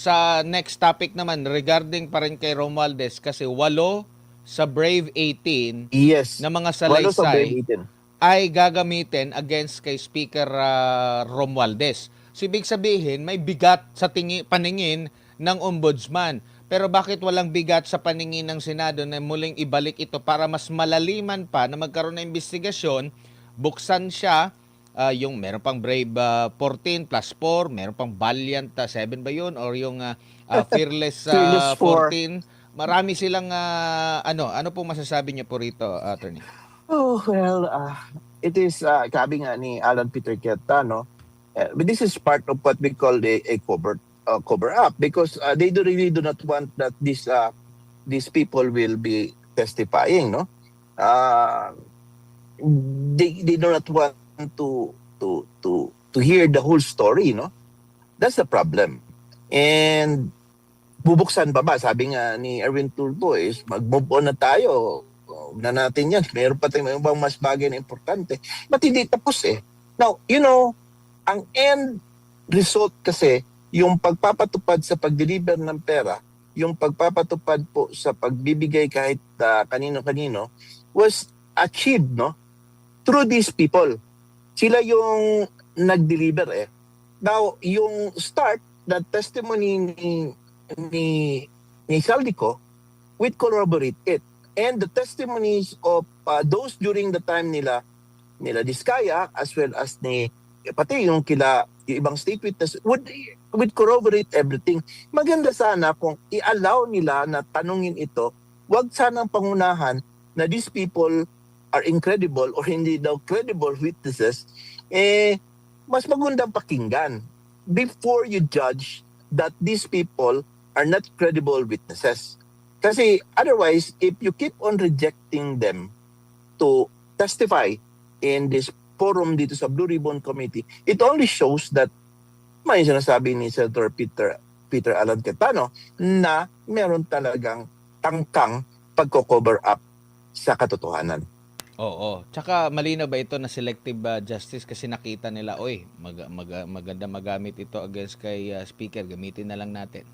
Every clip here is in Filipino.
sa next topic naman, regarding pa rin kay Romualdez, kasi 8 sa Brave 18 Yes. na mga 8 sa Brave salaysay 18. ay gagamitin against kay Speaker Romualdez. So, ibig sabihin, may bigat sa paningin ng ombudsman. Pero bakit walang bigat sa paningin ng Senado na muling ibalik ito para mas malaliman pa na magkaroon ng investigasyon, buksan siya, yung meron pang Brave 14 plus 4, meron pang Valiant 7 ba yun? Or yung Fearless Fearless 4. 14. Marami silang, ano po masasabi niyo po rito, Attorney? Oh, well, it is, sabi nga ni Alan Peter Cayetano, but this is part of what we call a cover up, because they really do not want that these people will be testifying, no? They do not want to hear the whole story, no? That's the problem. And bubuksan pa ba? Sabi nga ni Erwin Tulfo is mag-move on na tayo. Huwag na natin yan. Meron pa tayong ibang mas bagay na importante. Ba't hindi tapos eh? Now, ang end result kasi, yung pagpapatupad sa pag-deliver ng pera, yung pagpapatupad po sa pagbibigay kahit kanino-kanino, was achieved, no? Through these people. Sila yung nag-deliver eh. Now, yung start, that testimony ni Saldico, would corroborate it. And the testimonies of those during the time nila Diskaya, as well as pati yung ibang state witness, would corroborate everything. Maganda sana kung i-allow nila na tanungin ito, wag sanang pangunahan na these people are incredible or hindi daw credible witnesses, mas magandang pakinggan before you judge that these people are not credible witnesses. Kasi otherwise, if you keep on rejecting them to testify in this forum dito sa Blue Ribbon Committee, it only shows that may sinasabi ni Senator Peter Alan Cayetano na meron talagang tangkang pagko-cover up sa katotohanan. Oo. Tsaka malinaw ba ito na selective justice kasi nakita nila, maganda magamit ito against kay Speaker, gamitin na lang natin.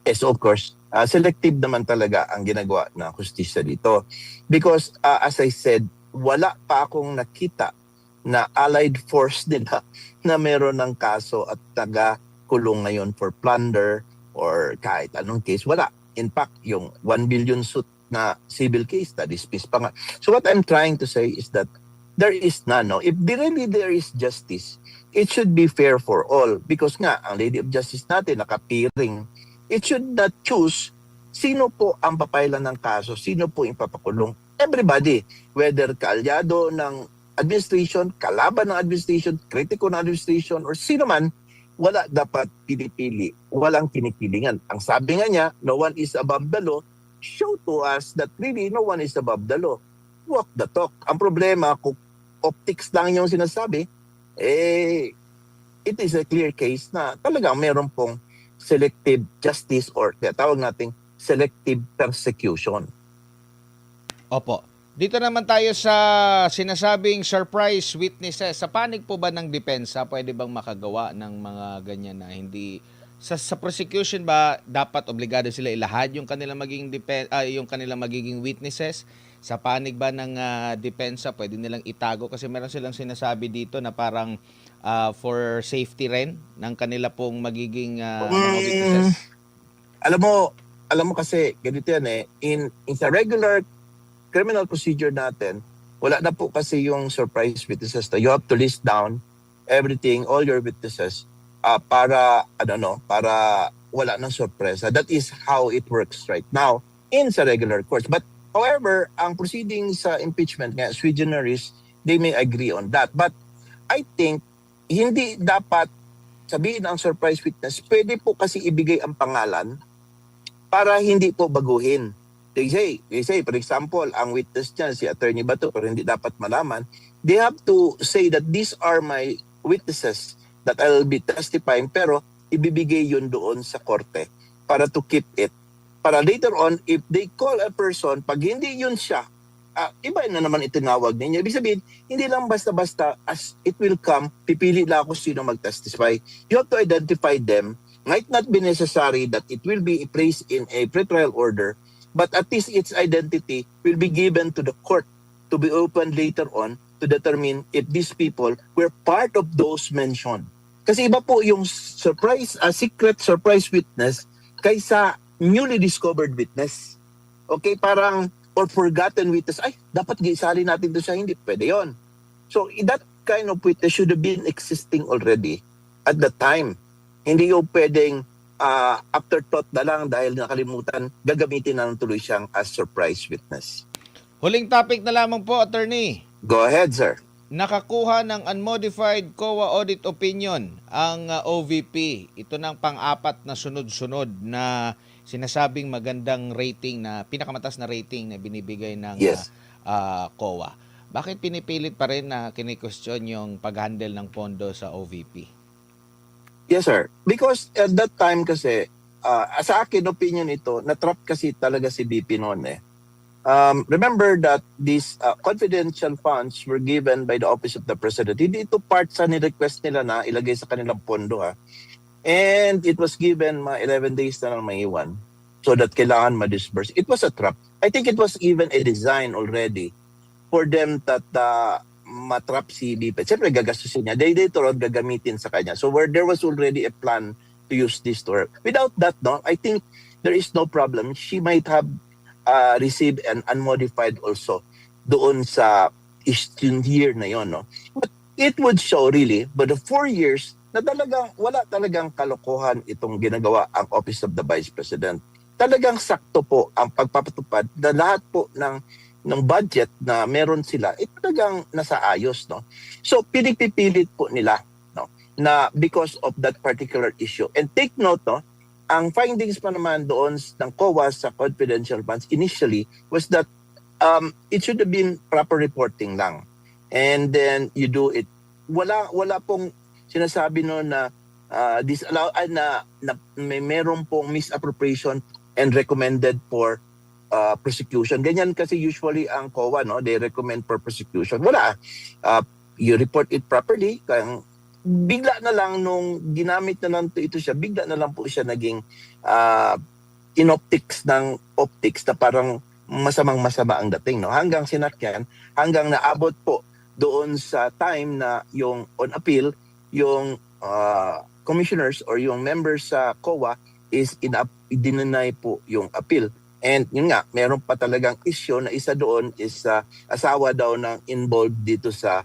Yes, of course. Selective naman talaga ang ginagawa ng hustisya dito. Because as I said, wala pa akong nakita na allied force nila na meron ng kaso at taga-kulong ngayon for plunder or kahit anong case. Wala. In fact, yung 1 billion suit na civil case na dismiss pa nga. So what I'm trying to say is that there is none. No? If really there is justice, it should be fair for all. Because nga, ang Lady of Justice natin nakapiring. It should not choose sino po ang papailan ng kaso, sino po yung papakulong. Everybody, whether kaalyado ng administration, kalaban ng administration, kritiko ng administration, or sino man, wala dapat pinipili, walang kinikilingan. Ang sabi nga niya, no one is above the law, show to us that really no one is above the law. Walk the talk. Ang problema, kung optics lang yung sinasabi, it is a clear case na talagang meron pong selective justice or tawag nating selective persecution. Opo. Dito naman tayo sa sinasabing surprise witnesses. Sa panig po ba ng depensa, pwede bang makagawa ng mga ganyan na hindi sa prosecution ba dapat obligado sila ilahad yung kanilang magiging witnesses? Sa panig ba ng depensa, pwede nilang itago kasi meron silang sinasabi dito na parang for safety rin ng kanila pong magiging mga witnesses? Alam mo kasi ganito yan in sa regular criminal procedure natin, wala na po kasi yung surprise witnesses. You have to list down everything, all your witnesses para wala nang sorpresa. That is how it works right now in sa regular courts. But however, ang proceeding sa impeachment nga sui generis, they may agree on that. But I think hindi dapat sabihin ang surprise witness. Pwede po kasi ibigay ang pangalan para hindi po baguhin. They say, for example, ang witness niya, si Attorney Bato, pero hindi dapat malaman, they have to say that these are my witnesses that I'll be testifying, pero ibibigay yun doon sa korte para to keep it. Para later on, if they call a person, pag hindi yun siya, iba na naman itinawag ninyo. Ibig sabihin, hindi lang basta-basta as it will come, pipili lang ako sino mag-testify. You have to identify them might not be necessary that it will be placed in a pretrial order, but at least its identity will be given to the court to be opened later on to determine if these people were part of those mentioned. Kasi iba po yung secret surprise witness kaysa newly discovered witness. Okay, parang or forgotten witness, ay, dapat giisali natin to siya, hindi pwede yon. So that kind of witness should have been existing already at the time. Hindi yung pwedeng afterthought na lang dahil nakalimutan, gagamitin na lang tuloy siyang as surprise witness. Huling topic na lamang po, attorney. Go ahead, sir. Nakakuha ng unmodified COA audit opinion ang OVP. Ito ng pang-apat na sunod-sunod na sinasabing magandang rating na pinakamatas na rating na binibigay ng Yes. COA. Bakit pinipilit pa rin na kini-question yung pag-handle ng pondo sa OVP? Yes, sir. Because at that time kasi, sa akin opinion ito, na-trap kasi talaga si BP noon eh. Remember that these confidential funds were given by the Office of the President. Hindi ito part sa ni-request nila na ilagay sa kanilang pondo ha. And it was given 11 days na lang maiwan so that kailangan ma-disburse. It was a trap. I think it was even a design already for them that matrap si BP. Siyempre gagastusin niya. They later on gagamitin sa kanya. So where there was already a plan to use this to her. Without that, no, I think there is no problem. She might have received an unmodified also doon sa year na yon, no? But it would show really, but the 4 years na talagang wala talagang kalokohan itong ginagawa ang Office of the Vice President. Talagang sakto po ang pagpapatupad na lahat po ng budget na meron sila, talagang nasa ayos, no? So pinipipilit po nila, no, na because of that particular issue. And take note, no, ang findings pa naman doon ng COA sa confidential funds initially was that it should have been proper reporting lang. And then you do it. Wala pong sinasabi no na disallow na meron pong misappropriation and recommended for prosecution. Ganyan kasi usually ang COA, no, they recommend for prosecution. Wala. You report it properly, kaya bigla na lang nung ginamit na lang ito siya, bigla na lang po siya naging in-optics ng optics na parang masamang-masama ang dating, no? Hanggang sinakyan, hanggang naabot po doon sa time na yung on appeal, yung commissioners or yung members sa COA is dinenay po yung appeal. And yun nga, meron pa talagang issue na isa doon is asawa daw ng involved dito sa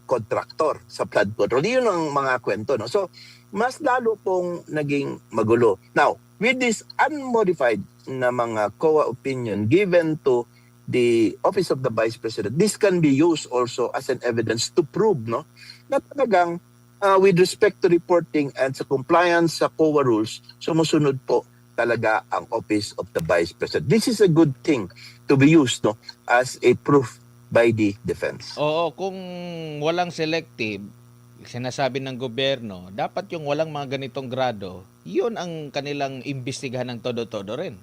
contractor sa flood control. Yun ang mga kwento, no? So, mas lalo pong naging magulo. Now, with this unmodified na mga COA opinion given to the Office of the Vice President, this can be used also as an evidence to prove, no, na talagang with respect to reporting and sa compliance sa COA rules, sumusunod po talaga ang Office of the Vice President. This is a good thing to be used, no, as a proof by the defense. Oo, kung walang selective, sinasabi ng gobyerno, dapat yung walang mga ganitong grado, yun ang kanilang imbestigahan ng todo-todo rin.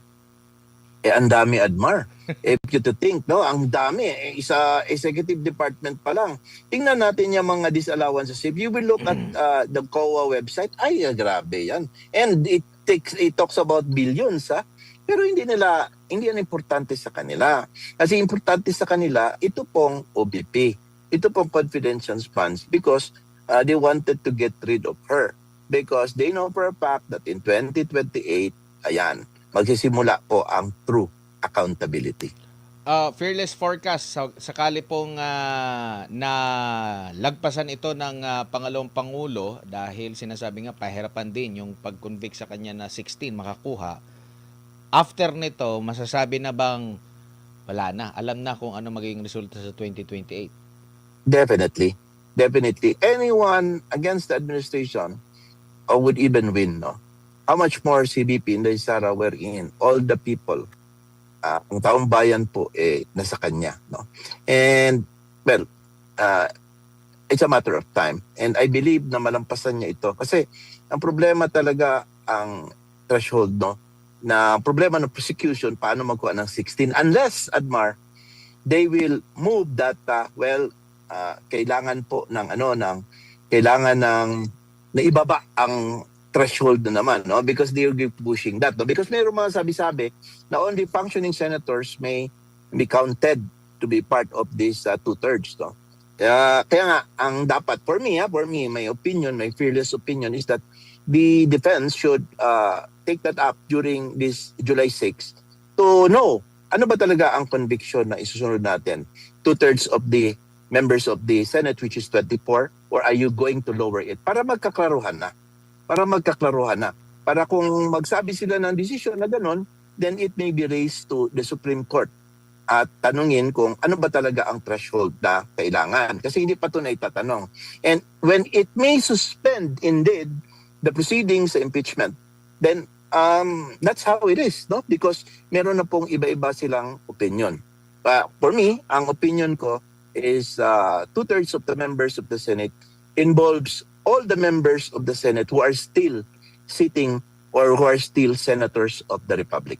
Ang dami, Admar. If you to think, no, ang dami. Isa executive department pa lang. Tingnan natin yung mga disallowances. If you will look at the COA website, ay, grabe yan. And it talks about billions, ha? Pero hindi yan importante sa kanila. Kasi importante sa kanila, ito pong OBP. Ito pong confidential funds because they wanted to get rid of her. Because they know for a fact that in 2028, ayan, magsisimula po ang true accountability. Fearless forecast, sakali pong na lagpasan ito ng Pangalawang Pangulo dahil sinasabi nga pahirapan din yung pag-convict sa kanya na 16 makakuha. After nito, masasabi na bang wala na? Alam na kung ano magiging resulta sa 2028? Definitely. Anyone against the administration would even win, no? How much more CBP, Inday Sara, wherein all the people, ang taong bayan po, nasa kanya, no? And, well, it's a matter of time. And I believe na malampasan niya ito. Kasi, ang problema talaga, ang threshold, no? Na problema ng prosecution, paano magkuha ng 16? Unless, Admar, they will move that, kailangan po ng, kailangan ng, naibaba ang threshold na naman, no? Because they are pushing that, no? Because mayroong mga sabi-sabi na only functioning senators may be counted to be part of this two-thirds, no? Kaya nga, ang dapat, for me, my opinion, my fearless opinion is that the defense should take that up during this July 6 to know ano ba talaga ang conviction na isusunod natin. Two-thirds of the members of the Senate, which is 24, or are you going to lower it? Para magkaklaruhan na. Para kung magsabi sila ng decision na gano'n, then it may be raised to the Supreme Court at tanungin kung ano ba talaga ang threshold na kailangan. Kasi hindi pa ito na itatanong. And when it may suspend indeed the proceedings sa impeachment, then that's how it is, no? Because meron na pong iba-iba silang opinion. For me, ang opinion ko is two-thirds of the members of the Senate involves all the members of the Senate who are still sitting or who are still senators of the Republic.